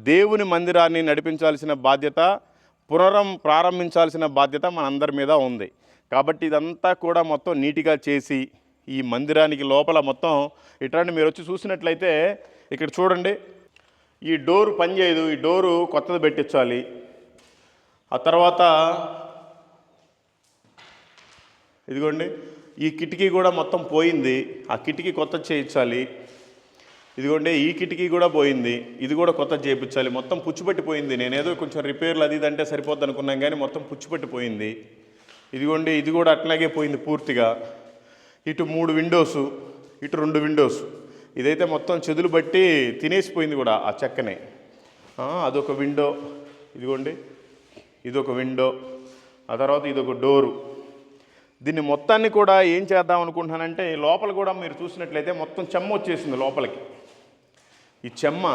దేవుని మందిరాన్ని నడిపించాల్సిన బాధ్యత, ప్రారంభించాల్సిన బాధ్యత మనందరి మీద ఉంది. కాబట్టి ఇదంతా కూడా మొత్తం నీట్గా చేసి ఈ మందిరానికి లోపల మొత్తం ఇట్లాంటి మీరు వచ్చి చూసినట్లయితే ఇక్కడ చూడండి, ఈ డోరు పనిచేయదు, ఈ డోరు కొత్తది పెట్టించాలి. ఆ తర్వాత ఇదిగోండి ఈ కిటికీ కూడా మొత్తం పోయింది, ఆ కిటికీ కొత్త చేయించాలి. ఇదిగోండి ఈ కిటికీ కూడా పోయింది, ఇది కూడా కొత్త చేయించాలి. మొత్తం పుచ్చిపట్టిపోయింది. నేనేదో కొంచెం రిపేర్లు అది ఇదంటే సరిపోద్ది అనుకున్నాం, కానీ మొత్తం పుచ్చిపట్టిపోయింది. ఇదిగోండి ఇది కూడా అట్లాగే పోయింది పూర్తిగా. ఇటు 3 విండోసు, ఇటు 2 విండోస్. ఇదైతే మొత్తం చెదులు బట్టి తినేసిపోయింది కూడా ఆ చెక్కనే. అదొక విండో, ఇదిగోండి ఇదొక విండో. ఆ తర్వాత ఇదొక డోరు. దీన్ని మొత్తాన్ని కూడా ఏం చేద్దాం అనుకుంటున్నానంటే లోపల కూడా మీరు చూసినట్లయితే మొత్తం చెమ్మ వచ్చేసింది లోపలికి. ఈ చెమ్మ